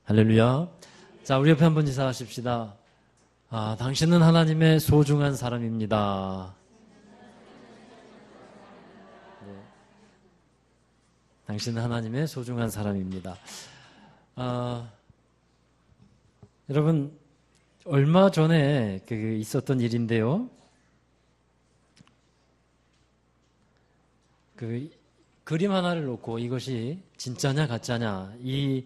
할렐루야. 자, 우리 옆에 한번 인사하십시다. 당신은 하나님의 소중한 사람입니다. 네. 당신은 하나님의 소중한 사람입니다. 여러분, 얼마 전에 있었던 일인데요. 그림 하나를 놓고 이것이 진짜냐 가짜냐 이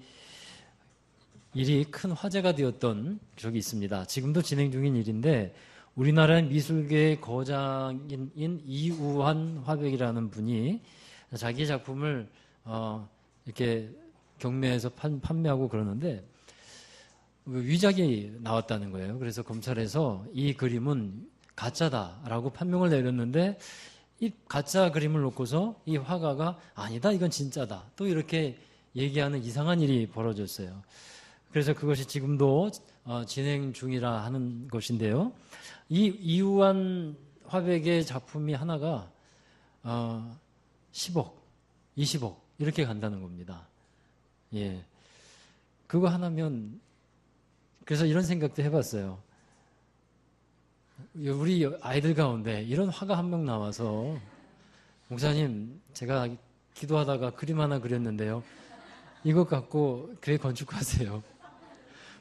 일이 큰 화제가 되었던 적이 있습니다. 지금도 진행 중인 일인데 우리나라의 미술계의 거장인 이우환 화백이라는 분이 자기 작품을 이렇게 경매해서 판매하고 그러는데 위작이 나왔다는 거예요. 그래서 검찰에서 이 그림은 가짜다라고 판명을 내렸는데 이 가짜 그림을 놓고서 이 화가가 아니다, 이건 진짜다, 또 이렇게 얘기하는 이상한 일이 벌어졌어요. 그래서 그것이 지금도 진행 중이라 하는 것인데요. 이 이우환 화백의 작품이 하나가 10억, 20억 이렇게 간다는 겁니다. 예, 그거 하나면. 그래서 이런 생각도 해봤어요. 우리 아이들 가운데 이런 화가 한 명 나와서 목사님, 제가 기도하다가 그림 하나 그렸는데요, 이것 갖고 교회 건축하세요.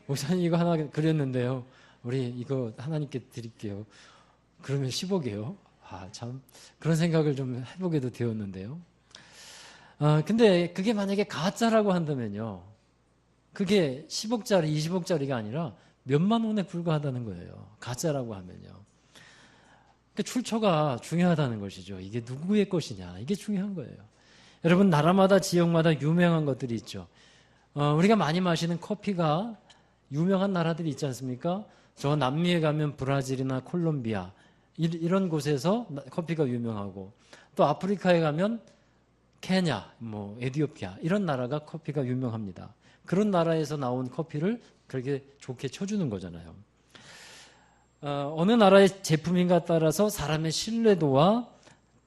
목사님, 이거 하나 그렸는데요, 우리 이거 하나님께 드릴게요. 그러면 10억이에요. 참 그런 생각을 좀 해보게도 되었는데요. 근데 그게 만약에 가짜라고 한다면요, 그게 10억짜리, 20억짜리가 아니라 몇만 원에 불과하다는 거예요. 가짜라고 하면요. 그러니까 출처가 중요하다는 것이죠. 이게 누구의 것이냐, 이게 중요한 거예요. 여러분, 나라마다 지역마다 유명한 것들이 있죠. 우리가 많이 마시는 커피가 유명한 나라들이 있지 않습니까? 저 남미에 가면 브라질이나 콜롬비아 이런 곳에서 커피가 유명하고, 또 아프리카에 가면 케냐, 에티오피아 이런 나라가 커피가 유명합니다. 그런 나라에서 나온 커피를 그렇게 좋게 쳐주는 거잖아요. 어느 나라의 제품인가 따라서 사람의 신뢰도와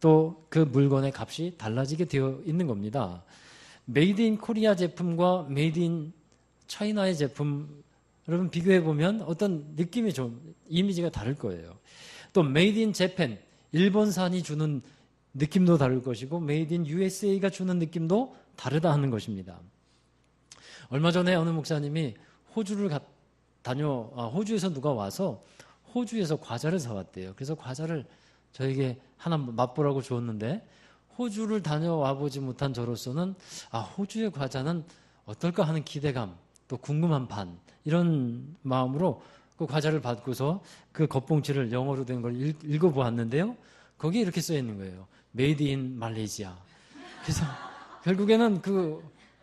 또 그 물건의 값이 달라지게 되어 있는 겁니다. 메이드 인 코리아 제품과 메이드 인 차이나의 제품, 여러분 비교해 보면 어떤 느낌이 좀 이미지가 다를 거예요. 또 메이드 인 재팬, 일본산이 주는 느낌도 다를 것이고 메이드 인 USA가 주는 느낌도 다르다 하는 것입니다. 얼마 전에 어느 목사님이 호주를 호주에서 누가 와서 호주에서 과자를 사왔대요. 그래서 과자를 저에게 하나 맛보라고 주었는데, 호주를 다녀와 보지 못한 저로서는 호주의 과자는 어떨까 하는 기대감, 또 궁금한 반, 이런 마음으로 그 과자를 받고서 그 겉봉지를 영어로 된 걸 읽어보았는데요. 거기에 이렇게 써 있는 거예요. Made in Malaysia. 그래서 결국에는 그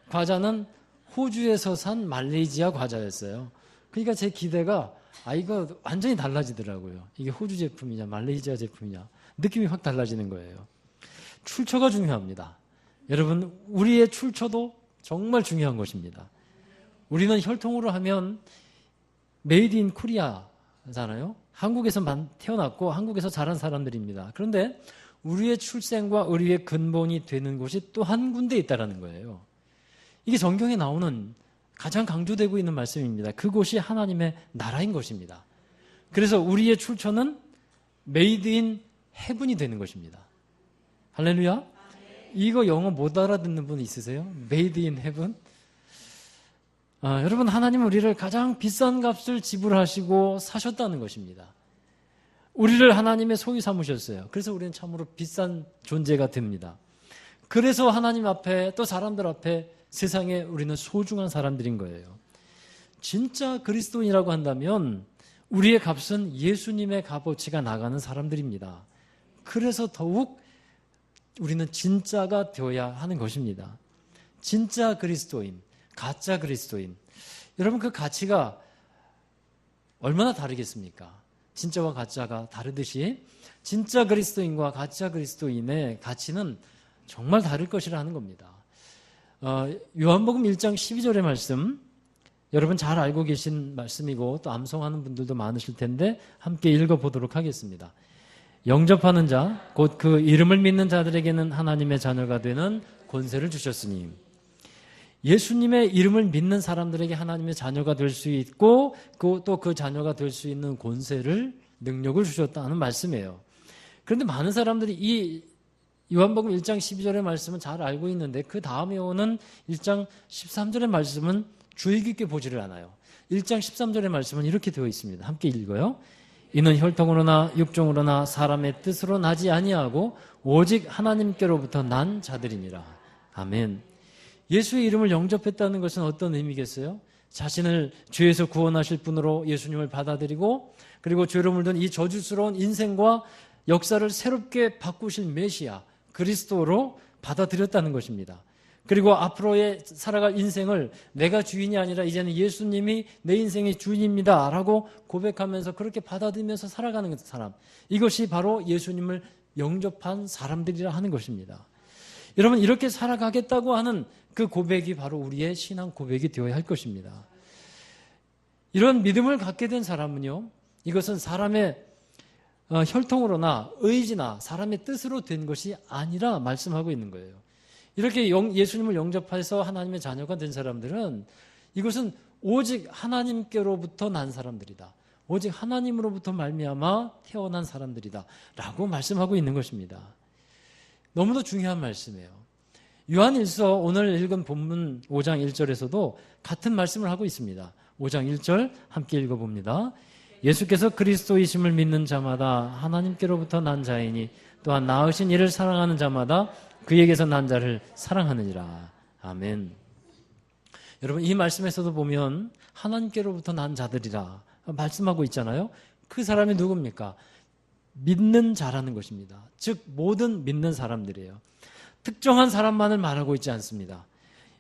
과자는 호주에서 산 말레이시아 과자였어요. 그러니까 제 기대가 이거 완전히 달라지더라고요. 이게 호주 제품이냐 말레이시아 제품이냐 느낌이 확 달라지는 거예요. 출처가 중요합니다. 여러분, 우리의 출처도 정말 중요한 것입니다. 우리는 혈통으로 하면 메이드 인 코리아잖아요. 한국에서 태어났고 한국에서 자란 사람들입니다. 그런데 우리의 출생과 우리의 근본이 되는 곳이 또 한 군데 있다는 거예요. 이게 성경에 나오는 가장 강조되고 있는 말씀입니다. 그곳이 하나님의 나라인 것입니다. 그래서 우리의 출처는 메이드 인 헤븐이 되는 것입니다. 할렐루야. 이거 영어 못 알아듣는 분 있으세요? 메이드 인 헤븐? 여러분, 하나님은 우리를 가장 비싼 값을 지불하시고 사셨다는 것입니다. 우리를 하나님의 소유 삼으셨어요. 그래서 우리는 참으로 비싼 존재가 됩니다. 그래서 하나님 앞에 또 사람들 앞에 세상에 우리는 소중한 사람들인 거예요. 진짜 그리스도인이라고 한다면 우리의 값은 예수님의 값어치가 나가는 사람들입니다. 그래서 더욱 우리는 진짜가 되어야 하는 것입니다. 진짜 그리스도인, 가짜 그리스도인. 여러분, 그 가치가 얼마나 다르겠습니까? 진짜와 가짜가 다르듯이 진짜 그리스도인과 가짜 그리스도인의 가치는 정말 다를 것이라 하는 겁니다. 요한복음 1장 12절의 말씀, 여러분 잘 알고 계신 말씀이고 또 암송하는 분들도 많으실 텐데 함께 읽어보도록 하겠습니다. 영접하는 자, 곧 그 이름을 믿는 자들에게는 하나님의 자녀가 되는 권세를 주셨으니 예수님의 이름을 믿는 사람들에게 하나님의 자녀가 될 수 있고 또 그 자녀가 될 수 있는 권세를 능력을 주셨다는 말씀이에요. 그런데 많은 사람들이 이 요한복음 1장 12절의 말씀은 잘 알고 있는데 그 다음에 오는 1장 13절의 말씀은 주의 깊게 보지를 않아요. 1장 13절의 말씀은 이렇게 되어 있습니다. 함께 읽어요. 이는 혈통으로나 육종으로나 사람의 뜻으로 나지 아니하고 오직 하나님께로부터 난 자들이니라. 아멘. 예수의 이름을 영접했다는 것은 어떤 의미겠어요? 자신을 죄에서 구원하실 분으로 예수님을 받아들이고 그리고 죄로 물든 이 저주스러운 인생과 역사를 새롭게 바꾸실 메시아 그리스도로 받아들였다는 것입니다. 그리고 앞으로의 살아갈 인생을 내가 주인이 아니라 이제는 예수님이 내 인생의 주인입니다 라고 고백하면서 그렇게 받아들이면서 살아가는 사람, 이것이 바로 예수님을 영접한 사람들이라 하는 것입니다. 여러분, 이렇게 살아가겠다고 하는 그 고백이 바로 우리의 신앙 고백이 되어야 할 것입니다. 이런 믿음을 갖게 된 사람은요, 이것은 사람의 혈통으로나 의지나 사람의 뜻으로 된 것이 아니라 말씀하고 있는 거예요. 이렇게 예수님을 영접해서 하나님의 자녀가 된 사람들은 이것은 오직 하나님께로부터 난 사람들이다. 오직 하나님으로부터 말미암아 태어난 사람들이다 라고 말씀하고 있는 것입니다. 너무도 중요한 말씀이에요. 요한일서 오늘 읽은 본문 5장 1절에서도 같은 말씀을 하고 있습니다. 5장 1절 함께 읽어봅니다. 예수께서 그리스도이심을 믿는 자마다 하나님께로부터 난 자이니 또한 낳으신 이를 사랑하는 자마다 그에게서 난 자를 사랑하느니라. 아멘. 여러분, 이 말씀에서도 보면 하나님께로부터 난 자들이라 말씀하고 있잖아요. 그 사람이 누굽니까? 믿는 자라는 것입니다. 즉 모든 믿는 사람들이에요. 특정한 사람만을 말하고 있지 않습니다.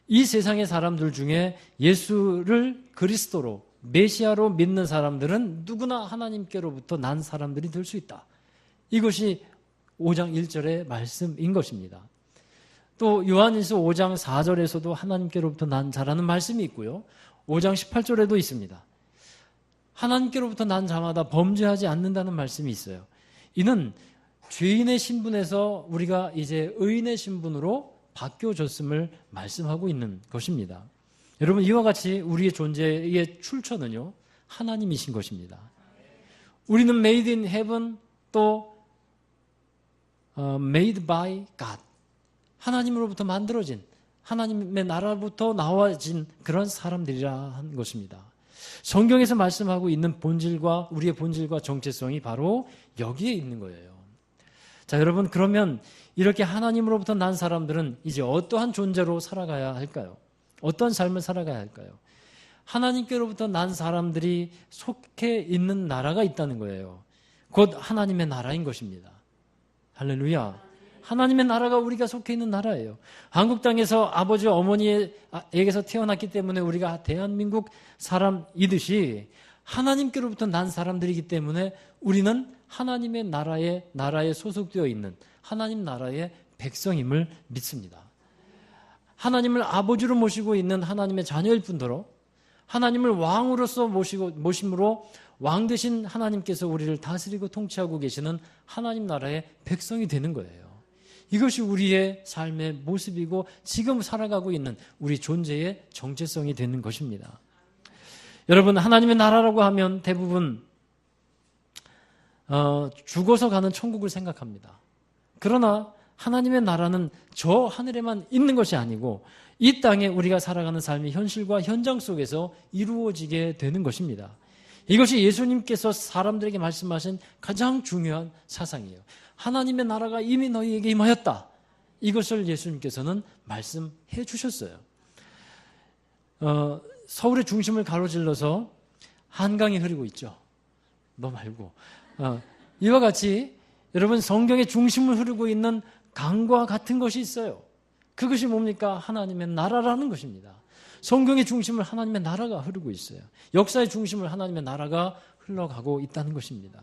이 세상의 사람들 중에 예수를 그리스도로 메시아로 믿는 사람들은 누구나 하나님께로부터 난 사람들이 될 수 있다. 이것이 5장 1절의 말씀인 것입니다. 또 요한일서 5장 4절에서도 하나님께로부터 난 자라는 말씀이 있고요. 5장 18절에도 있습니다. 하나님께로부터 난 자마다 범죄하지 않는다는 말씀이 있어요. 이는 죄인의 신분에서 우리가 이제 의인의 신분으로 바뀌어졌음을 말씀하고 있는 것입니다. 여러분, 이와 같이 우리의 존재의 출처는요, 하나님이신 것입니다. 우리는 made in heaven 또 made by God, 하나님으로부터 만들어진, 하나님의 나라로부터 나와진 그런 사람들이라 한 것입니다. 성경에서 말씀하고 있는 본질과 우리의 본질과 정체성이 바로 여기에 있는 거예요. 자, 여러분, 그러면 이렇게 하나님으로부터 난 사람들은 이제 어떠한 존재로 살아가야 할까요? 어떤 삶을 살아가야 할까요? 하나님께로부터 난 사람들이 속해 있는 나라가 있다는 거예요. 곧 하나님의 나라인 것입니다. 할렐루야. 하나님의 나라가 우리가 속해 있는 나라예요. 한국 땅에서 아버지 어머니에게서 태어났기 때문에 우리가 대한민국 사람이듯이 하나님께로부터 난 사람들이기 때문에 우리는 하나님의 나라에 소속되어 있는 하나님 나라의 백성임을 믿습니다. 하나님을 아버지로 모시고 있는 하나님의 자녀일 뿐더러 하나님을 왕으로서 모심으로 왕 되신 하나님께서 우리를 다스리고 통치하고 계시는 하나님 나라의 백성이 되는 거예요. 이것이 우리의 삶의 모습이고 지금 살아가고 있는 우리 존재의 정체성이 되는 것입니다. 여러분, 하나님의 나라라고 하면 대부분 죽어서 가는 천국을 생각합니다. 그러나 하나님의 나라는 저 하늘에만 있는 것이 아니고 이 땅에 우리가 살아가는 삶의 현실과 현장 속에서 이루어지게 되는 것입니다. 이것이 예수님께서 사람들에게 말씀하신 가장 중요한 사상이에요. 하나님의 나라가 이미 너희에게 임하였다. 이것을 예수님께서는 말씀해 주셨어요. 서울의 중심을 가로질러서 한강이 흐르고 있죠. 너 말고. 이와 같이 여러분, 성경의 중심을 흐르고 있는 강과 같은 것이 있어요. 그것이 뭡니까? 하나님의 나라라는 것입니다. 성경의 중심을 하나님의 나라가 흐르고 있어요. 역사의 중심을 하나님의 나라가 흘러가고 있다는 것입니다.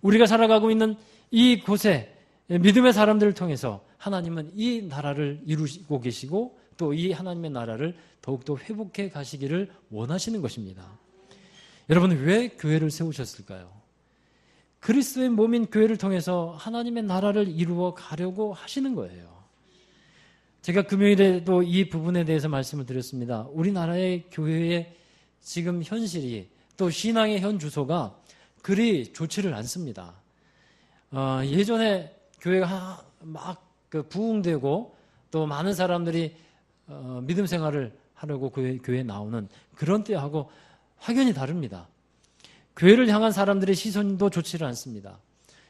우리가 살아가고 있는 이곳에 믿음의 사람들을 통해서 하나님은 이 나라를 이루시고 계시고 또 이 하나님의 나라를 더욱더 회복해 가시기를 원하시는 것입니다. 여러분, 왜 교회를 세우셨을까요? 그리스도의 몸인 교회를 통해서 하나님의 나라를 이루어 가려고 하시는 거예요. 제가 금요일에도 이 부분에 대해서 말씀을 드렸습니다. 우리나라의 교회의 지금 현실이 또 신앙의 현 주소가 그리 좋지를 않습니다. 예전에 교회가 막 부흥되고 또 많은 사람들이 믿음 생활을 하려고 교회에 나오는 그런 때하고 확연히 다릅니다. 교회를 향한 사람들의 시선도 좋지를 않습니다.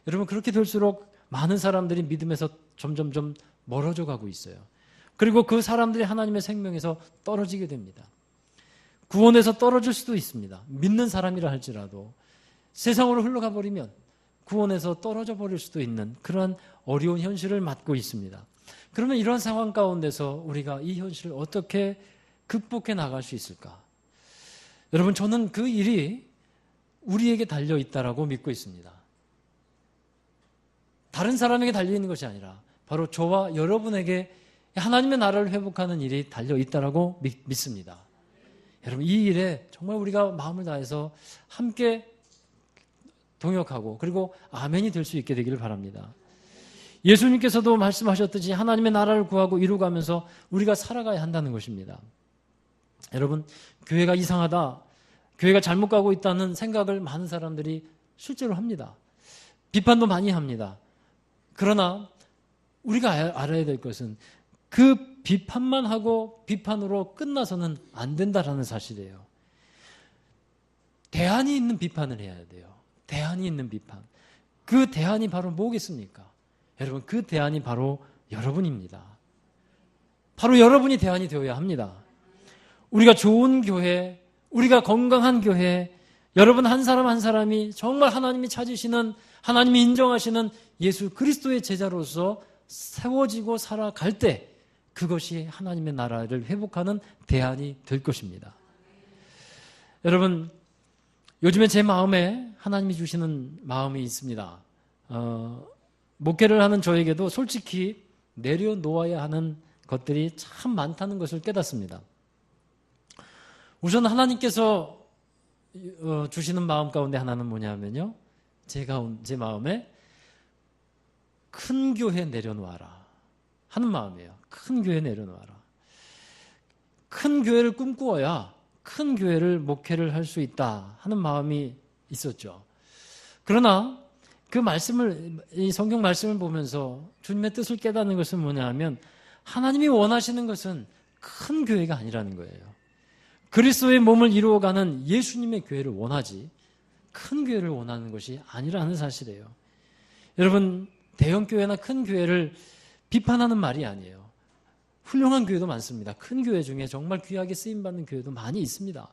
여러분, 그렇게 될수록 많은 사람들이 믿음에서 점점점 멀어져 가고 있어요. 그리고 그 사람들이 하나님의 생명에서 떨어지게 됩니다. 구원에서 떨어질 수도 있습니다. 믿는 사람이라 할지라도 세상으로 흘러가 버리면 구원에서 떨어져 버릴 수도 있는 그러한 어려운 현실을 맞고 있습니다. 그러면 이런 상황 가운데서 우리가 이 현실을 어떻게 극복해 나갈 수 있을까? 여러분, 저는 그 일이 우리에게 달려 있다라고 믿고 있습니다. 다른 사람에게 달려 있는 것이 아니라 바로 저와 여러분에게 하나님의 나라를 회복하는 일이 달려 있다라고 믿습니다. 여러분, 이 일에 정말 우리가 마음을 다해서 함께 동역하고 그리고 아멘이 될 수 있게 되기를 바랍니다. 예수님께서도 말씀하셨듯이 하나님의 나라를 구하고 이루어가면서 우리가 살아가야 한다는 것입니다. 여러분, 교회가 이상하다, 교회가 잘못 가고 있다는 생각을 많은 사람들이 실제로 합니다. 비판도 많이 합니다. 그러나 우리가 알아야 될 것은 그 비판만 하고 비판으로 끝나서는 안 된다라는 사실이에요. 대안이 있는 비판을 해야 돼요. 대안이 있는 비판. 그 대안이 바로 뭐겠습니까? 여러분, 그 대안이 바로 여러분입니다. 바로 여러분이 대안이 되어야 합니다. 우리가 좋은 교회, 우리가 건강한 교회, 여러분 한 사람 한 사람이 정말 하나님이 찾으시는, 하나님이 인정하시는 예수 그리스도의 제자로서 세워지고 살아갈 때 그것이 하나님의 나라를 회복하는 대안이 될 것입니다. 여러분, 요즘에 제 마음에 하나님이 주시는 마음이 있습니다. 목회를 하는 저에게도 솔직히 내려놓아야 하는 것들이 참 많다는 것을 깨닫습니다. 우선 하나님께서 주시는 마음 가운데 하나는 뭐냐면요, 제 마음에 큰 교회 내려놓아라 하는 마음이에요. 큰 교회 내려놓아라. 큰 교회를 꿈꾸어야 큰 교회를 목회를 할 수 있다 하는 마음이 있었죠. 그러나 그 말씀을, 이 성경 말씀을 보면서 주님의 뜻을 깨닫는 것은 뭐냐면 하나님이 원하시는 것은 큰 교회가 아니라는 거예요. 그리스도의 몸을 이루어가는 예수님의 교회를 원하지 큰 교회를 원하는 것이 아니라는 사실이에요. 여러분, 대형 교회나 큰 교회를 비판하는 말이 아니에요. 훌륭한 교회도 많습니다. 큰 교회 중에 정말 귀하게 쓰임받는 교회도 많이 있습니다.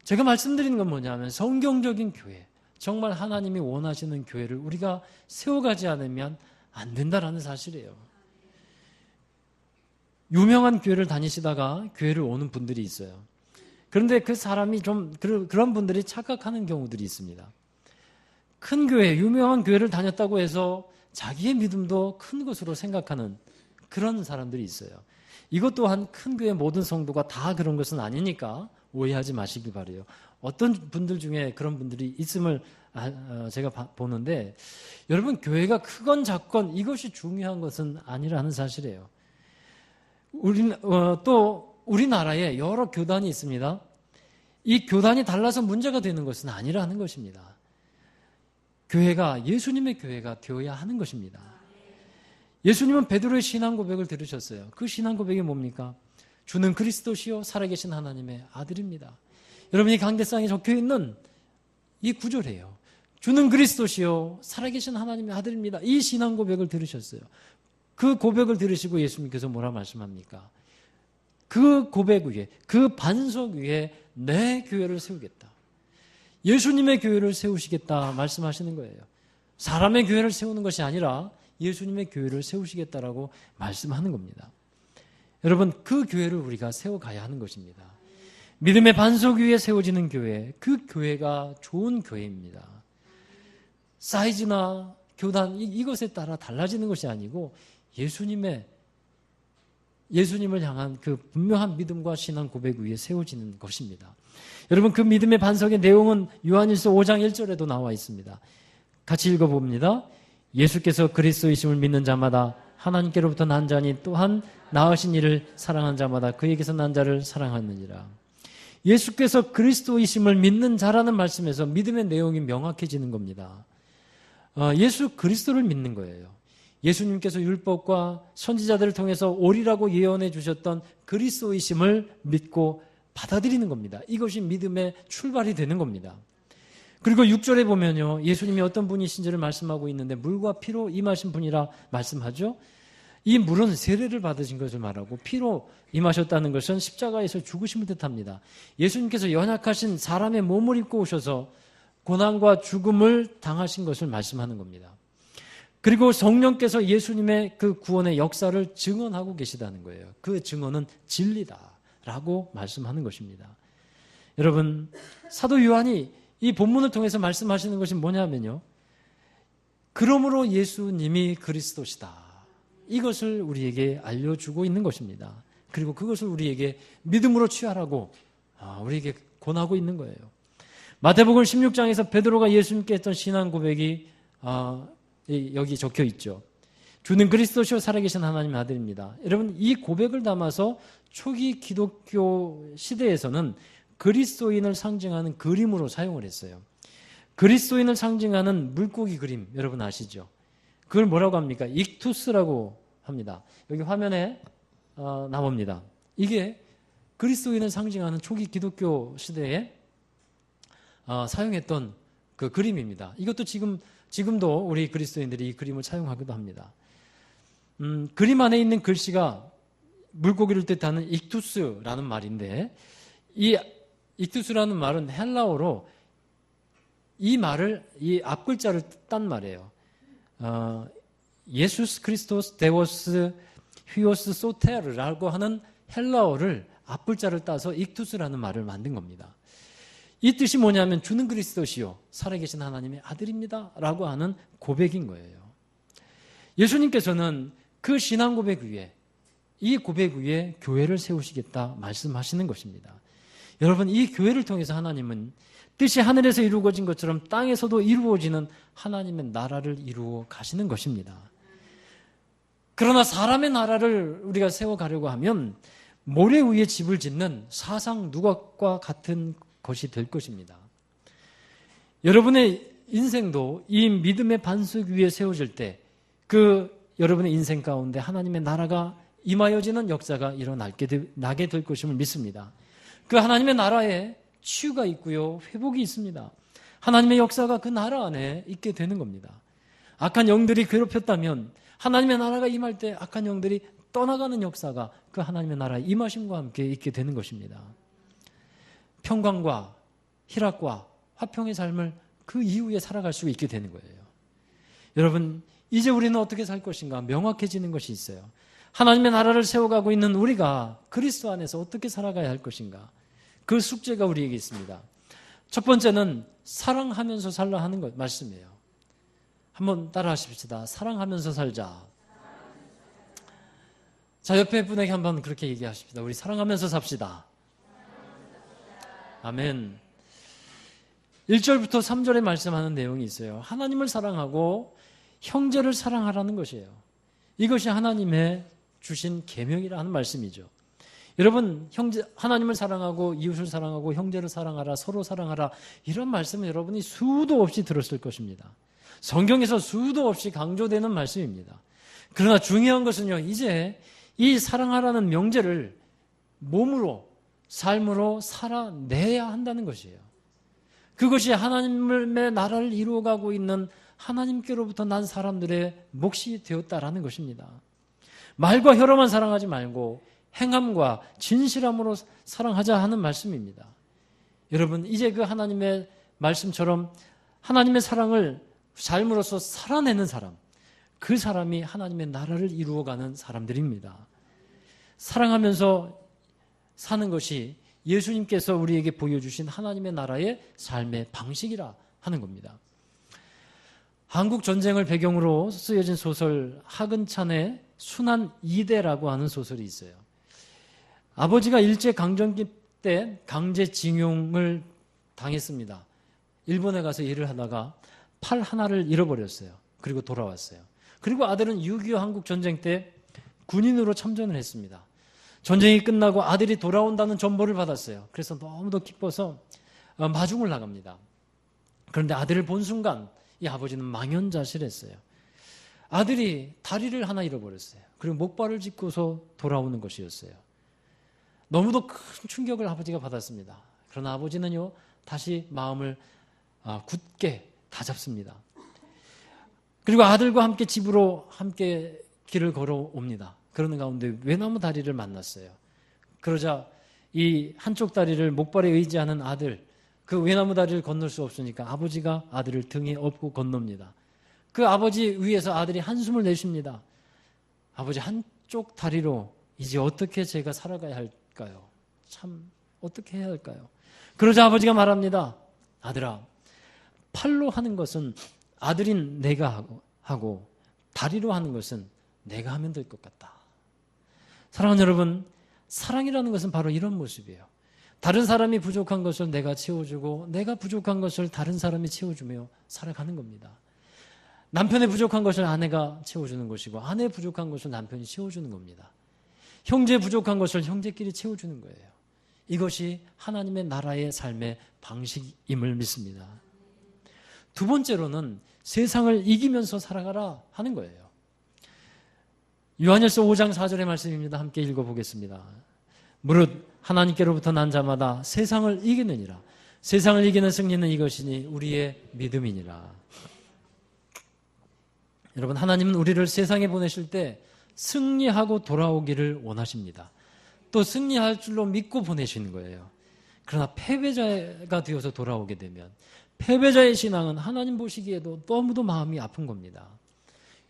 제가 말씀드리는 건 뭐냐면 성경적인 교회, 정말 하나님이 원하시는 교회를 우리가 세워가지 않으면 안 된다라는 사실이에요. 유명한 교회를 다니시다가 교회를 오는 분들이 있어요. 그런데 그 사람이 좀 그런 분들이 착각하는 경우들이 있습니다. 큰 교회, 유명한 교회를 다녔다고 해서 자기의 믿음도 큰 것으로 생각하는 그런 사람들이 있어요. 이것 또한 큰 교회 모든 성도가 다 그런 것은 아니니까 오해하지 마시기 바라요. 어떤 분들 중에 그런 분들이 있음을 제가 보는데, 여러분, 교회가 크건 작건 이것이 중요한 것은 아니라는 사실이에요. 또 우리나라에 여러 교단이 있습니다. 이 교단이 달라서 문제가 되는 것은 아니라는 것입니다. 교회가 예수님의 교회가 되어야 하는 것입니다. 예수님은 베드로의 신앙 고백을 들으셨어요. 그 신앙 고백이 뭡니까? 주는 그리스도시요 살아계신 하나님의 아들입니다. 여러분, 이 강대상에 적혀있는 이 구절이에요. 주는 그리스도시요 살아계신 하나님의 아들입니다. 이 신앙 고백을 들으셨어요. 그 고백을 들으시고 예수님께서 뭐라 말씀합니까? 그 고백 위에, 그 반석 위에 내 교회를 세우겠다. 예수님의 교회를 세우시겠다 말씀하시는 거예요. 사람의 교회를 세우는 것이 아니라 예수님의 교회를 세우시겠다라고 말씀하는 겁니다. 여러분, 그 교회를 우리가 세워가야 하는 것입니다. 믿음의 반석 위에 세워지는 교회, 그 교회가 좋은 교회입니다. 사이즈나 교단 이것에 따라 달라지는 것이 아니고 예수님을 향한 그 분명한 믿음과 신앙 고백 위에 세워지는 것입니다. 여러분, 그 믿음의 반석의 내용은 요한일서 5장 1절에도 나와 있습니다. 같이 읽어봅니다. 예수께서 그리스도이심을 믿는 자마다 하나님께로부터 난 자니 또한 낳으신 이를 사랑한 자마다 그에게서 난 자를 사랑하느니라. 예수께서 그리스도이심을 믿는 자라는 말씀에서 믿음의 내용이 명확해지는 겁니다. 예수 그리스도를 믿는 거예요. 예수님께서 율법과 선지자들을 통해서 오리라고 예언해 주셨던 그리스도이심을 믿고 받아들이는 겁니다. 이것이 믿음의 출발이 되는 겁니다. 그리고 6절에 보면요, 예수님이 어떤 분이신지를 말씀하고 있는데 물과 피로 임하신 분이라 말씀하죠. 이 물은 세례를 받으신 것을 말하고 피로 임하셨다는 것은 십자가에서 죽으심을 뜻합니다. 예수님께서 연약하신 사람의 몸을 입고 오셔서 고난과 죽음을 당하신 것을 말씀하는 겁니다. 그리고 성령께서 예수님의 그 구원의 역사를 증언하고 계시다는 거예요. 그 증언은 진리다라고 말씀하는 것입니다. 여러분, 사도 요한이 이 본문을 통해서 말씀하시는 것이 뭐냐면요, 그러므로 예수님이 그리스도시다, 이것을 우리에게 알려주고 있는 것입니다. 그리고 그것을 우리에게 믿음으로 취하라고 우리에게 권하고 있는 거예요. 마태복음 16장에서 베드로가 예수님께 했던 신앙 고백이 여기 적혀 있죠. 주는 그리스도시요 살아계신 하나님의 아들입니다. 여러분, 이 고백을 담아서 초기 기독교 시대에서는 그리스도인을 상징하는 그림으로 사용을 했어요. 그리스도인을 상징하는 물고기 그림, 여러분 아시죠? 그걸 뭐라고 합니까? 익투스라고 합니다. 여기 화면에 나옵니다. 이게 그리스도인을 상징하는 초기 기독교 시대에 사용했던 그 그림입니다. 이것도 지금도 우리 그리스도인들이 이 그림을 사용하기도 합니다. 그림 안에 있는 글씨가 물고기를 뜻하는 익투스라는 말인데, 이 익투스라는 말은 헬라어로 이 앞글자를 딴 말이에요. 예수스 크리스토스 데오스 휘오스 소테르라고 하는 헬라어를 앞글자를 따서 익투스라는 말을 만든 겁니다. 이 뜻이 뭐냐면 주는 그리스도시요 살아계신 하나님의 아들입니다 라고 하는 고백인 거예요. 예수님께서는 그 신앙 고백 위에, 이 고백 위에 교회를 세우시겠다 말씀하시는 것입니다. 여러분, 이 교회를 통해서 하나님은 뜻이 하늘에서 이루어진 것처럼 땅에서도 이루어지는 하나님의 나라를 이루어 가시는 것입니다. 그러나 사람의 나라를 우리가 세워가려고 하면 모래 위에 집을 짓는 사상 누각과 같은 것이 될 것입니다. 여러분의 인생도 이 믿음의 반석 위에 세워질 때 여러분의 인생 가운데 하나님의 나라가 임하여지는 역사가 나게 될 것임을 믿습니다. 그 하나님의 나라에 치유가 있고요, 회복이 있습니다. 하나님의 역사가 그 나라 안에 있게 되는 겁니다. 악한 영들이 괴롭혔다면 하나님의 나라가 임할 때 악한 영들이 떠나가는 역사가 그 하나님의 나라의 임하심과 함께 있게 되는 것입니다. 평강과 희락과 화평의 삶을 그 이후에 살아갈 수 있게 되는 거예요. 여러분, 이제 우리는 어떻게 살 것인가 명확해지는 것이 있어요. 하나님의 나라를 세워가고 있는 우리가 그리스도 안에서 어떻게 살아가야 할 것인가, 그 숙제가 우리에게 있습니다. 첫 번째는 사랑하면서 살라 하는 말씀이에요. 한번 따라 하십시다. 사랑하면서 살자. 자, 옆에 분에게 한번 그렇게 얘기하십시다. 우리 사랑하면서 삽시다. 아멘. 1절부터 3절에 말씀하는 내용이 있어요. 하나님을 사랑하고 형제를 사랑하라는 것이에요. 이것이 하나님의 주신 계명이라 하는 말씀이죠. 여러분, 하나님을 사랑하고 이웃을 사랑하고 형제를 사랑하라, 서로 사랑하라, 이런 말씀은 여러분이 수도 없이 들었을 것입니다. 성경에서 수도 없이 강조되는 말씀입니다. 그러나 중요한 것은요, 이제 이 사랑하라는 명제를 몸으로, 삶으로 살아내야 한다는 것이에요. 그것이 하나님의 나라를 이루어가고 있는 하나님께로부터 난 사람들의 몫이 되었다라는 것입니다. 말과 혀로만 사랑하지 말고 행함과 진실함으로 사랑하자 하는 말씀입니다. 여러분, 이제 그 하나님의 말씀처럼 하나님의 사랑을 삶으로서 살아내는 사람, 그 사람이 하나님의 나라를 이루어가는 사람들입니다. 사랑하면서 사는 것이 예수님께서 우리에게 보여주신 하나님의 나라의 삶의 방식이라 하는 겁니다. 한국 전쟁을 배경으로 쓰여진 소설 하근찬의 순환 2대라고 하는 소설이 있어요. 아버지가 일제강점기 때 강제징용을 당했습니다. 일본에 가서 일을 하다가 팔 하나를 잃어버렸어요. 그리고 돌아왔어요. 그리고 아들은 6.25 한국 전쟁 때 군인으로 참전을 했습니다. 전쟁이 끝나고 아들이 돌아온다는 전보를 받았어요. 그래서 너무도 기뻐서 마중을 나갑니다. 그런데 아들을 본 순간 이 아버지는 망연자실했어요. 아들이 다리를 하나 잃어버렸어요. 그리고 목발을 짚고서 돌아오는 것이었어요. 너무도 큰 충격을 아버지가 받았습니다. 그러나 아버지는요, 다시 마음을 굳게 다잡습니다. 그리고 아들과 함께 집으로 함께 길을 걸어옵니다. 그러는 가운데 외나무 다리를 만났어요. 그러자 이 한쪽 다리를 목발에 의지하는 아들, 그 외나무 다리를 건널 수 없으니까 아버지가 아들을 등에 업고 건넙니다. 그 아버지 위에서 아들이 한숨을 내쉽니다. 아버지, 한쪽 다리로 이제 어떻게 제가 살아가야 할까요? 참 어떻게 해야 할까요? 그러자 아버지가 말합니다. 아들아, 팔로 하는 것은 아들인 내가 하고 다리로 하는 것은 내가 하면 될 것 같다. 사랑하는 여러분, 사랑이라는 것은 바로 이런 모습이에요. 다른 사람이 부족한 것을 내가 채워주고 내가 부족한 것을 다른 사람이 채워주며 살아가는 겁니다. 남편의 부족한 것을 아내가 채워주는 것이고 아내의 부족한 것을 남편이 채워주는 겁니다. 형제의 부족한 것을 형제끼리 채워주는 거예요. 이것이 하나님의 나라의 삶의 방식임을 믿습니다. 두 번째로는 세상을 이기면서 살아가라 하는 거예요. 요한일서 5장 4절의 말씀입니다. 함께 읽어보겠습니다. 무릇 하나님께로부터 난 자마다 세상을 이기느니라. 세상을 이기는 승리는 이것이니 우리의 믿음이니라. 여러분, 하나님은 우리를 세상에 보내실 때 승리하고 돌아오기를 원하십니다. 또 승리할 줄로 믿고 보내시는 거예요. 그러나 패배자가 되어서 돌아오게 되면 패배자의 신앙은 하나님 보시기에도 너무도 마음이 아픈 겁니다.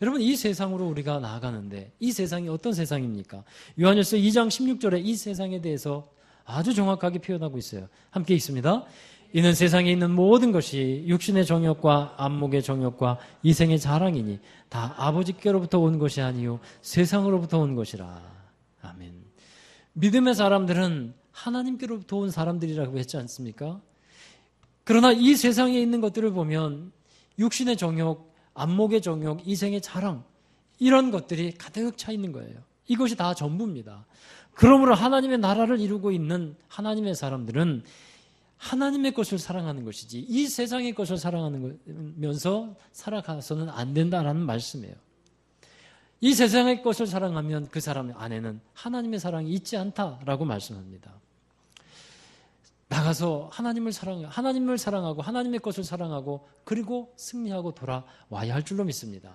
여러분, 이 세상으로 우리가 나아가는데 이 세상이 어떤 세상입니까? 요한일서 2장 16절에 이 세상에 대해서 아주 정확하게 표현하고 있어요. 함께 읽습니다. 이는 세상에 있는 모든 것이 육신의 정욕과 안목의 정욕과 이생의 자랑이니 다 아버지께로부터 온 것이 아니요 세상으로부터 온 것이라. 아멘. 믿음의 사람들은 하나님께로부터 온 사람들이라고 했지 않습니까? 그러나 이 세상에 있는 것들을 보면 육신의 정욕, 안목의 정욕, 이생의 자랑, 이런 것들이 가득 차 있는 거예요. 이것이 다 전부입니다. 그러므로 하나님의 나라를 이루고 있는 하나님의 사람들은 하나님의 것을 사랑하는 것이지 이 세상의 것을 사랑하면서 살아가서는 안 된다라는 말씀이에요. 이 세상의 것을 사랑하면 그 사람 안에는 하나님의 사랑이 있지 않다라고 말씀합니다. 나가서 하나님을 사랑하고 하나님의 것을 사랑하고 그리고 승리하고 돌아와야 할 줄로 믿습니다.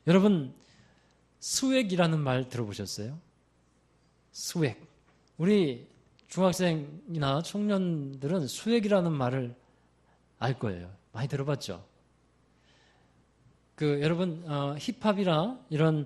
여러분, 스웩이라는 말 들어보셨어요? 스웩. 우리 중학생이나 청년들은 스웩이라는 말을 알 거예요. 많이 들어봤죠? 여러분, 힙합이나 이런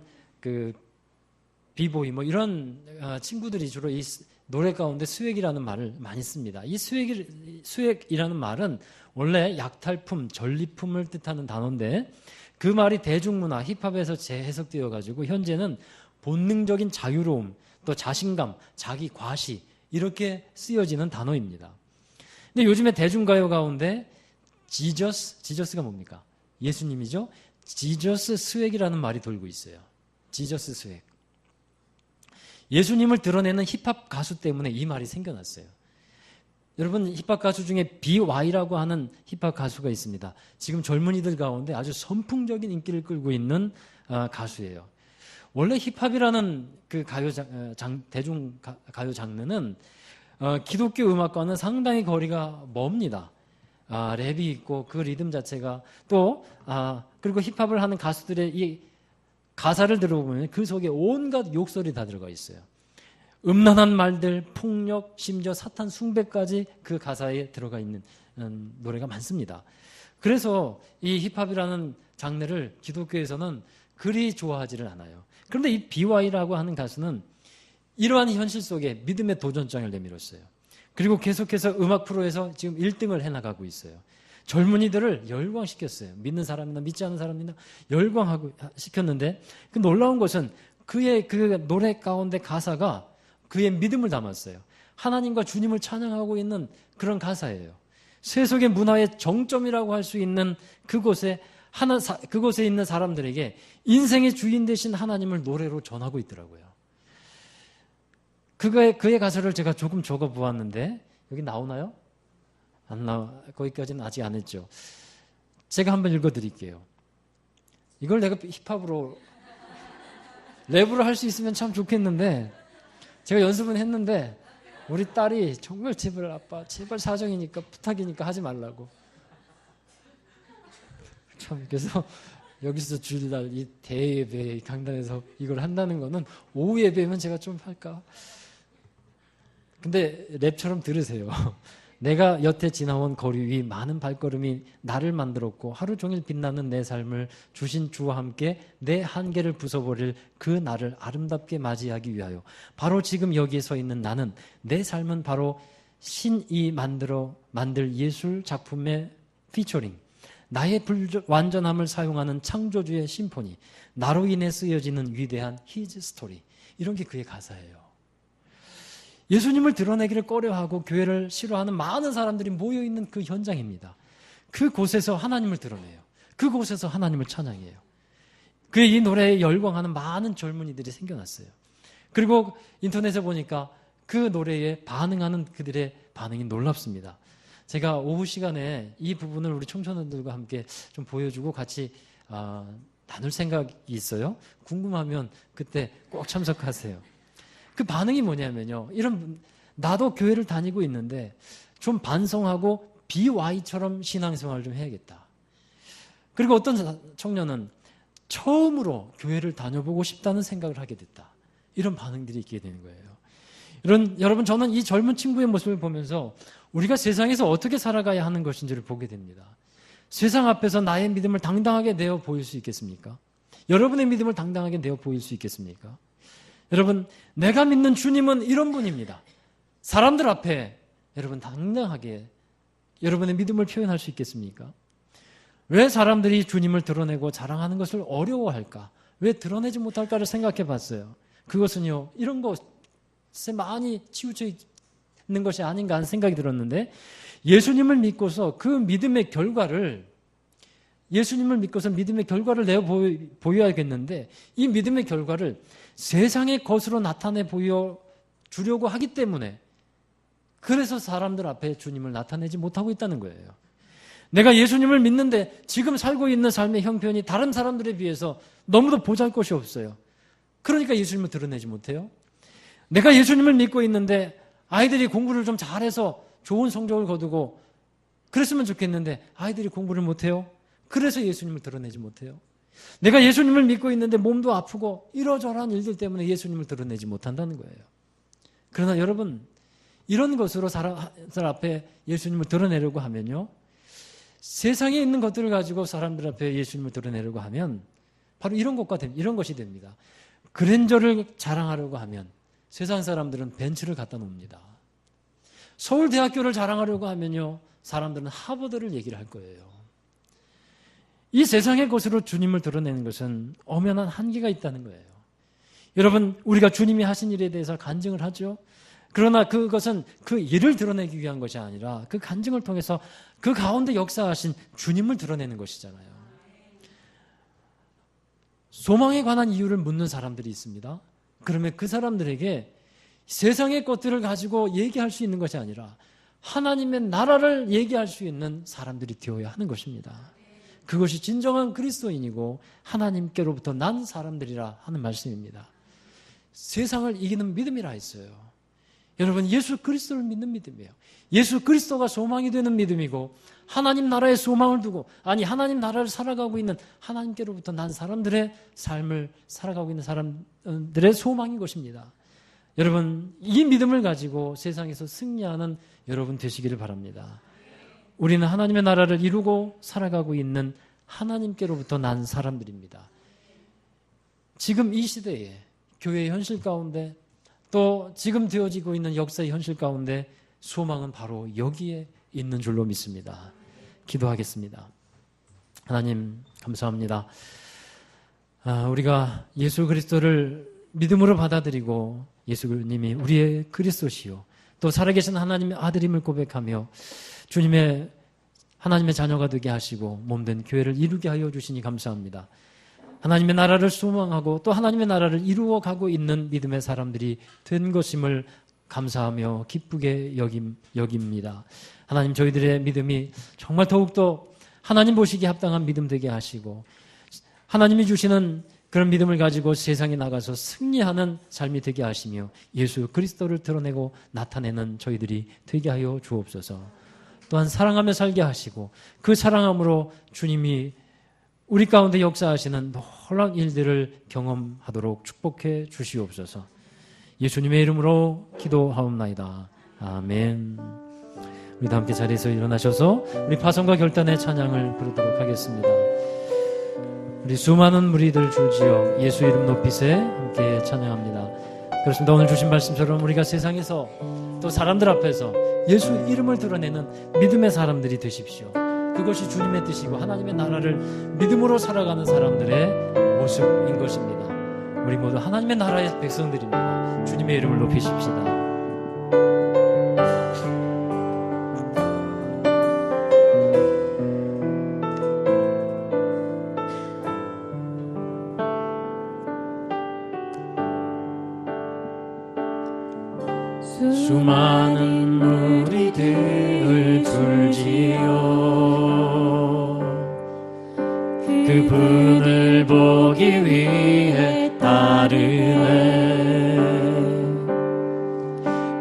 비보이 이런 친구들이 주로 이 노래 가운데 스웩이라는 말을 많이 씁니다. 이 스웩이라는 말은 원래 약탈품, 전리품을 뜻하는 단어인데 그 말이 대중문화, 힙합에서 재해석되어 가지고 현재는 본능적인 자유로움, 또 자신감, 자기 과시 이렇게 쓰여지는 단어입니다. 근데 요즘에 대중가요 가운데 지저스가 뭡니까? 예수님이죠? 지저스 스웩이라는 말이 돌고 있어요. 지저스 스웩. 예수님을 드러내는 힙합 가수 때문에 이 말이 생겨났어요. 여러분, 힙합 가수 중에 BY라고 하는 힙합 가수가 있습니다. 지금 젊은이들 가운데 아주 선풍적인 인기를 끌고 있는 가수예요. 원래 힙합이라는 그 대중 가요 장르는 기독교 음악과는 상당히 거리가 멉니다. 랩이 있고 그 리듬 자체가 또 그리고 힙합을 하는 가수들의 이 가사를 들어보면 그 속에 온갖 욕설이 다 들어가 있어요. 음란한 말들, 폭력, 심지어 사탄 숭배까지 그 가사에 들어가 있는 노래가 많습니다. 그래서 이 힙합이라는 장르를 기독교에서는 그리 좋아하지를 않아요. 그런데 이 BY라고 하는 가수는 이러한 현실 속에 믿음의 도전장을 내밀었어요. 그리고 계속해서 음악 프로에서 지금 1등을 해나가고 있어요. 젊은이들을 열광시켰어요. 믿는 사람이나 믿지 않는 사람이나 열광하고 시켰는데 그 놀라운 것은 그의 그 노래 가운데 가사가 그의 믿음을 담았어요. 하나님과 주님을 찬양하고 있는 그런 가사예요. 세속의 문화의 정점이라고 할 수 있는 그곳에 그곳에 있는 사람들에게 인생의 주인 되신 하나님을 노래로 전하고 있더라고요. 그의 가사를 제가 조금 적어 보았는데, 여기 나오나요? 안 나와. 거기까지는 아직 안 했죠. 제가 한번 읽어 드릴게요. 이걸 내가 힙합으로, 랩으로 할 수 있으면 참 좋겠는데, 제가 연습은 했는데, 우리 딸이 정말 제발 아빠, 제발 사정이니까, 부탁이니까 하지 말라고. 참, 그래서 여기서 주일날 이 대예배 강단에서 이걸 한다는 거는 오후 예배면 제가 좀 할까? 근데 랩처럼 들으세요. 내가 여태 지나온 거리 위 많은 발걸음이 나를 만들었고 하루 종일 빛나는 내 삶을 주신 주와 함께 내 한계를 부숴버릴 그 나를 아름답게 맞이하기 위하여 바로 지금 여기에 서 있는 나는 내 삶은 바로 신이 만들 예술 작품의 피처링, 나의 불완전함을 사용하는 창조주의 심포니, 나로 인해 쓰여지는 위대한 히즈 스토리. 이런 게 그의 가사예요. 예수님을 드러내기를 꺼려하고 교회를 싫어하는 많은 사람들이 모여있는 그 현장입니다. 그곳에서 하나님을 드러내요. 그곳에서 하나님을 찬양해요. 그의 이 노래에 열광하는 많은 젊은이들이 생겨났어요. 그리고 인터넷에 보니까 그 노래에 반응하는 그들의 반응이 놀랍습니다. 제가 오후 시간에 이 부분을 우리 청소년들과 함께 좀 보여주고 같이 나눌 생각이 있어요. 궁금하면 그때 꼭 참석하세요. 그 반응이 뭐냐면요. 나도 교회를 다니고 있는데 좀 반성하고 BY처럼 신앙생활을 좀 해야겠다. 그리고 어떤 청년은 처음으로 교회를 다녀보고 싶다는 생각을 하게 됐다. 이런 반응들이 있게 되는 거예요. 여러분, 저는 이 젊은 친구의 모습을 보면서 우리가 세상에서 어떻게 살아가야 하는 것인지를 보게 됩니다. 세상 앞에서 나의 믿음을 당당하게 내어 보일 수 있겠습니까? 여러분의 믿음을 당당하게 내어 보일 수 있겠습니까? 여러분, 내가 믿는 주님은 이런 분입니다. 사람들 앞에 여러분 당당하게 여러분의 믿음을 표현할 수 있겠습니까? 왜 사람들이 주님을 드러내고 자랑하는 것을 어려워할까? 왜 드러내지 못할까를 생각해 봤어요. 그것은요, 이런 것에 많이 치우쳐 있는 것이 아닌가 하는 생각이 들었는데, 예수님을 믿고서 믿음의 결과를 내어 보여야겠는데, 이 믿음의 결과를 세상의 것으로 나타내 보여주려고 하기 때문에, 그래서 사람들 앞에 주님을 나타내지 못하고 있다는 거예요. 내가 예수님을 믿는데 지금 살고 있는 삶의 형편이 다른 사람들에 비해서 너무도 보잘것이 없어요. 그러니까 예수님을 드러내지 못해요. 내가 예수님을 믿고 있는데 아이들이 공부를 좀 잘해서 좋은 성적을 거두고 그랬으면 좋겠는데 아이들이 공부를 못해요. 그래서 예수님을 드러내지 못해요. 내가 예수님을 믿고 있는데 몸도 아프고 이러저러한 일들 때문에 예수님을 드러내지 못한다는 거예요. 그러나 여러분, 이런 것으로 사람들 앞에 예수님을 드러내려고 하면요, 세상에 있는 것들을 가지고 사람들 앞에 예수님을 드러내려고 하면 바로 이런 것이 됩니다. 그랜저를 자랑하려고 하면 세상 사람들은 벤츠를 갖다 놓습니다. 서울대학교를 자랑하려고 하면요, 사람들은 하버드를 얘기를 할 거예요. 이 세상의 것으로 주님을 드러내는 것은 엄연한 한계가 있다는 거예요. 여러분, 우리가 주님이 하신 일에 대해서 간증을 하죠. 그러나 그것은 그 일을 드러내기 위한 것이 아니라 그 간증을 통해서 그 가운데 역사하신 주님을 드러내는 것이잖아요. 소망에 관한 이유를 묻는 사람들이 있습니다. 그러면 그 사람들에게 세상의 것들을 가지고 얘기할 수 있는 것이 아니라 하나님의 나라를 얘기할 수 있는 사람들이 되어야 하는 것입니다. 그것이 진정한 그리스도인이고 하나님께로부터 난 사람들이라 하는 말씀입니다. 세상을 이기는 믿음이라 했어요. 여러분, 예수 그리스도를 믿는 믿음이에요. 예수 그리스도가 소망이 되는 믿음이고 하나님 나라에 소망을 두고, 하나님 나라를 살아가고 있는 하나님께로부터 난 사람들의 삶을 살아가고 있는 사람들의 소망인 것입니다. 여러분, 이 믿음을 가지고 세상에서 승리하는 여러분 되시기를 바랍니다. 우리는 하나님의 나라를 이루고 살아가고 있는 하나님께로부터 난 사람들입니다. 지금 이 시대에 교회의 현실 가운데 또 지금 되어지고 있는 역사의 현실 가운데 소망은 바로 여기에 있는 줄로 믿습니다. 기도하겠습니다. 하나님, 감사합니다. 우리가 예수 그리스도를 믿음으로 받아들이고 예수님이 우리의 그리스도시요 또 살아계신 하나님의 아들임을 고백하며 주님의 하나님의 자녀가 되게 하시고 몸된 교회를 이루게 하여 주시니 감사합니다. 하나님의 나라를 소망하고 또 하나님의 나라를 이루어가고 있는 믿음의 사람들이 된 것임을 감사하며 기쁘게 여깁니다. 하나님, 저희들의 믿음이 정말 더욱더 하나님 보시기에 합당한 믿음 되게 하시고 하나님이 주시는 그런 믿음을 가지고 세상에 나가서 승리하는 삶이 되게 하시며 예수 그리스도를 드러내고 나타내는 저희들이 되게 하여 주옵소서. 또한 사랑하며 살게 하시고 그 사랑함으로 주님이 우리 가운데 역사하시는 놀라운 일들을 경험하도록 축복해 주시옵소서. 예수님의 이름으로 기도하옵나이다. 아멘. 우리 다 함께 자리에서 일어나셔서 우리 파송과 결단의 찬양을 부르도록 하겠습니다. 우리 수많은 무리들 줄지어 예수 이름 높이세 함께 찬양합니다. 그렇습니다. 오늘 주신 말씀처럼 우리가 세상에서 또 사람들 앞에서 예수 이름을 드러내는 믿음의 사람들이 되십시오. 그것이 주님의 뜻이고 하나님의 나라를 믿음으로 살아가는 사람들의 모습인 것입니다. 우리 모두 하나님의 나라의 백성들입니다. 주님의 이름을 높이십시다. 수많은 무리들 줄지어 그분을 보기 위해 따르네.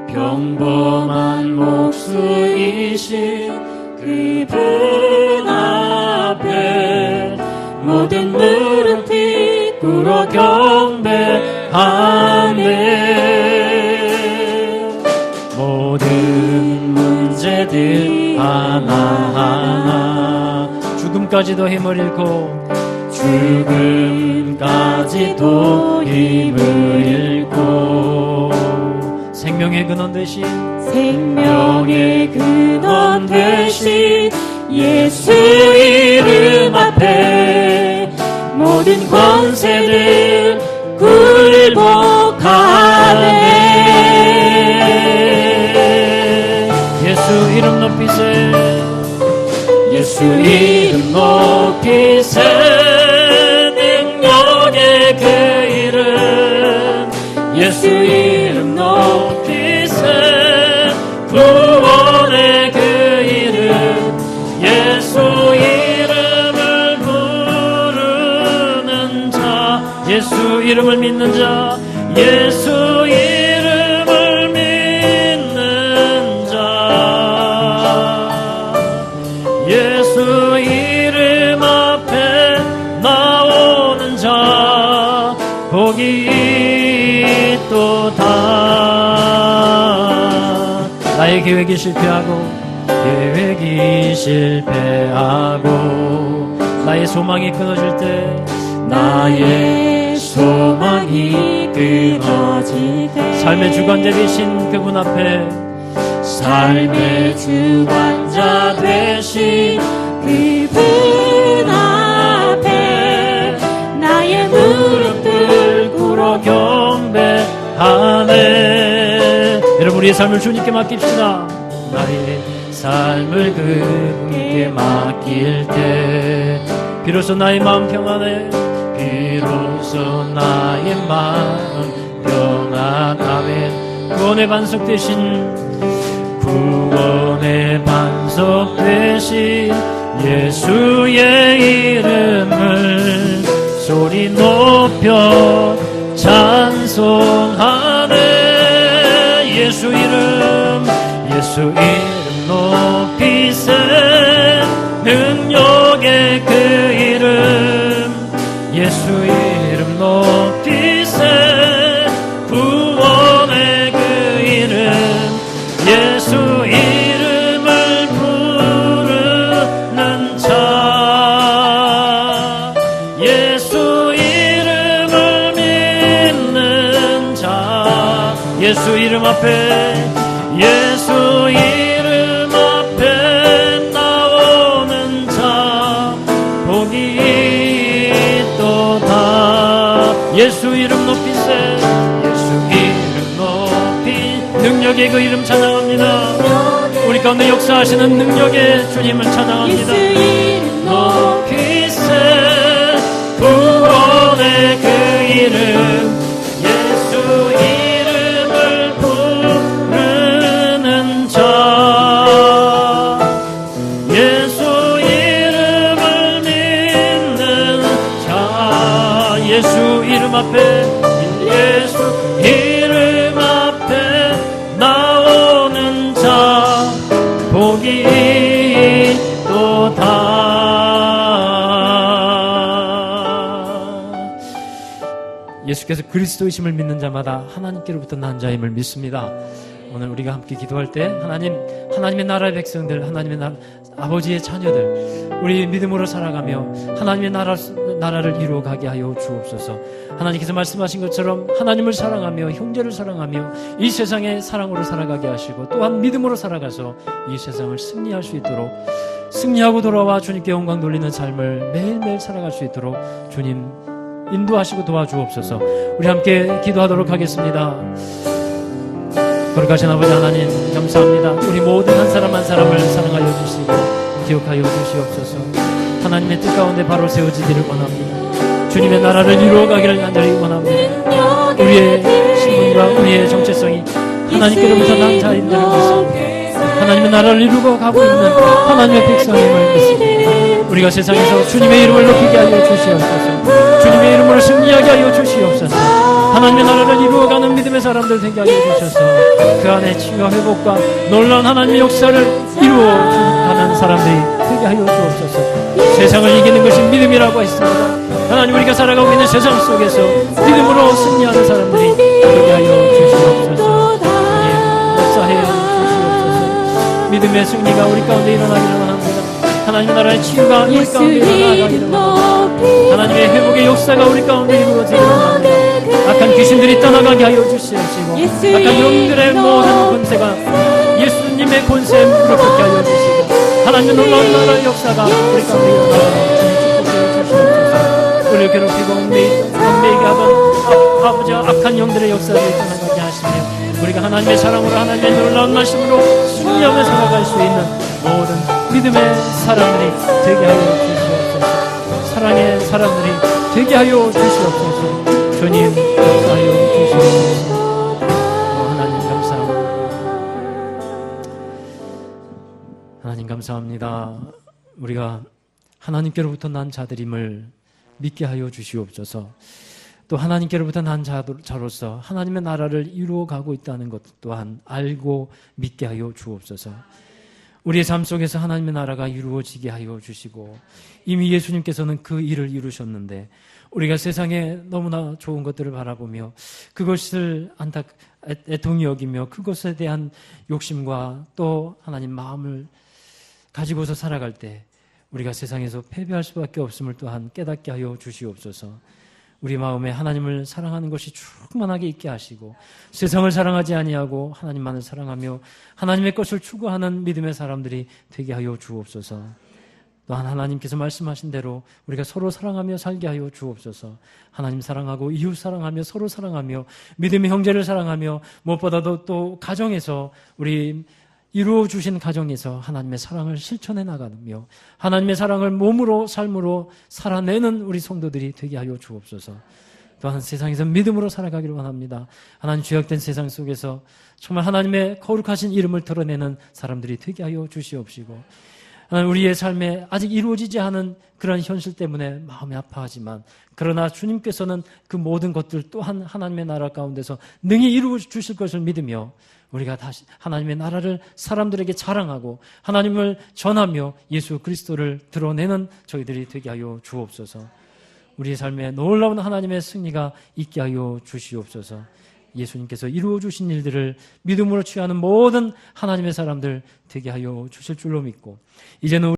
평범한 목수이신 그분 앞에 모든 무릎이 꿇어 경배하네. 모든 문제들 하나하나 죽음까지도 힘을 잃고 죽음까지도 힘을 잃고 생명의 근원 되신 예수 이름 앞에 모든 권세들 굴복하네. 예수 이름 높이세. 예수 이름 높이세. 능력의 그 이름. 예수 이름 높이세. 구원의 그 이름. 예수 이름을 부르는 자. 예수 이름을 믿는 자. 예수 이름을 믿는 자. 예수 이름 앞에 나오는 자 복이 있도다. 나의 계획이 실패하고 나의 소망이 끊어질 때 삶의 주관자 되신 그분 앞에 삶의 주관자 되신 그분 앞에 나의 무릎들 꿇어 경배하네. 여러분, 우리의 삶을 주님께 맡깁시다. 나의 삶을 그분께 맡길 때 비로소 나의 마음 평안해. 비로소 나의 마음 평안하네. 구원의 반석 되신 예수의 이름을 소리 높여 찬송하네. 예수 이름 높이세. 능력의 그 이름. 예수 이름 높이세. 구원의 그 이름. 예수 이름을 부르는 자. 예수 이름을 믿는 자. 예수 이름 앞에 예수 이름 앞에 나오는 자 복이 있도다. 예수 이름 높이세. 예수 이름 높이 능력의 그 이름 찬양합니다. 우리 우리 가운데 역사하시는 능력의 주님을 찬양합니다. 높이세 구원의 그 이름 예수 이름을 부르는 자 예수 이름을 믿는 자 예수 이름 앞에 예수 이름 앞에 나오는 자 복이 있도다. 예수께서 그리스도이심을 믿는 자마다 하나님께로부터 난 자임을 믿습니다. 오늘 우리가 함께 기도할 때 하나님의 나라의 백성들, 하나님의 아버지의 자녀들, 우리 믿음으로 살아가며 하나님의 나라를 이루어가게 하여 주옵소서. 하나님께서 말씀하신 것처럼 하나님을 사랑하며 형제를 사랑하며 이 세상의 사랑으로 살아가게 하시고 또한 믿음으로 살아가서 이 세상을 승리할 수 있도록 승리하고 돌아와 주님께 영광 돌리는 삶을 매일매일 살아갈 수 있도록 주님 인도하시고 도와주옵소서. 우리 함께 기도하도록 하겠습니다. 거룩하신 아버지 하나님 감사합니다. 우리 모든 한 사람 한 사람을 사랑하여 주시고 기억하여 주시옵소서. 하나님의 뜻 가운데 바로 세워지기를 원합니다. 주님의 나라를 이루어가기를 간절히 원합니다. 우리의 신분과 우리의 정체성이 하나님께로부터 난 자인들을 믿습니다. 하나님의 나라를 이루고 가고 있는 하나님의 백성임을 믿습니다. 우리가 세상에서 주님의 이름을 높이게 하여 주시옵소서. 주님의 이름으로 승리하게 하여 주시옵소서. 하나님의 나라를 이루어가는 믿음의 사람들 되게 하여 주셔서 그 안에 치유와 회복과 놀라운 하나님의 역사를 이루어가는 사람들이 되게 하여 주옵소서. 세상을 이기는 것이 믿음이라고 했습니다. 하나님 우리가 살아가고 있는 세상 속에서 믿음으로 승리하는 사람들이 되게 하여 주시옵소서. 역사해 주시옵소서. 믿음의 승리가 우리 가운데 일어나기를 원합니다. 하나님의 나라의 치유가 우리 가운데 일어나가기를 원합니다. 하나님의 회복의 역사가 우리 가운데 이루어지기를 원합니다. 악한 귀신들이 떠나가게 하여 주시옵시고 악한 영들의 모든 권세가 예수님의 권세에 무릎 꿇게 하여 주시고 하나님의 놀라운 나라의 역사가 우리 가운데 일어나가기를 주시옵소서. 우리를 괴롭히고 얽매이게 하던 아버지 악한 영들의 역사를 떠나가게 하시며 우리가 하나님의 사랑으로 하나님의 놀라운 말씀으로 승리하며 살아갈 수 있는 모든 믿음의 사람들이 되게 하여 주시옵소서. 사랑의 사람들이 되게 하여 주시옵소서. 주님 역사하여 주시옵소서. 하나님 감사합니다. 하나님 감사합니다. 우리가 하나님께로부터 난 자들임을 믿게 하여 주시옵소서. 또 하나님께로부터 난 자로서 하나님의 나라를 이루어가고 있다는 것 또한 알고 믿게 하여 주옵소서. 우리의 삶 속에서 하나님의 나라가 이루어지게 하여 주시고 이미 예수님께서는 그 일을 이루셨는데 우리가 세상에 너무나 좋은 것들을 바라보며 그것을 애통히 여기며 그것에 대한 욕심과 또 하나님 마음을 가지고서 살아갈 때 우리가 세상에서 패배할 수밖에 없음을 또한 깨닫게 하여 주시옵소서. 우리 마음에 하나님을 사랑하는 것이 충만하게 있게 하시고 세상을 사랑하지 아니하고 하나님만을 사랑하며 하나님의 것을 추구하는 믿음의 사람들이 되게 하여 주옵소서. 또한 하나님께서 말씀하신 대로 우리가 서로 사랑하며 살게 하여 주옵소서. 하나님 사랑하고 이웃 사랑하며 서로 사랑하며 믿음의 형제를 사랑하며 무엇보다도 또 가정에서 우리 이루어 주신 가정에서 하나님의 사랑을 실천해 나가며 하나님의 사랑을 몸으로 삶으로 살아내는 우리 성도들이 되게 하여 주옵소서. 또한 세상에서 믿음으로 살아가기를 원합니다. 하나님 죄악된 세상 속에서 정말 하나님의 거룩하신 이름을 드러내는 사람들이 되게 하여 주시옵시고 우리의 삶에 아직 이루어지지 않은 그런 현실 때문에 마음이 아파하지만 그러나 주님께서는 그 모든 것들 또한 하나님의 나라 가운데서 능히 이루어 주실 것을 믿으며 우리가 다시 하나님의 나라를 사람들에게 자랑하고 하나님을 전하며 예수 그리스도를 드러내는 저희들이 되게 하여 주옵소서. 우리의 삶에 놀라운 하나님의 승리가 있게 하여 주시옵소서. 예수님께서 이루어 주신 일들을 믿음으로 취하는 모든 하나님의 사람들 되게 하여 주실 줄로 믿고 이제는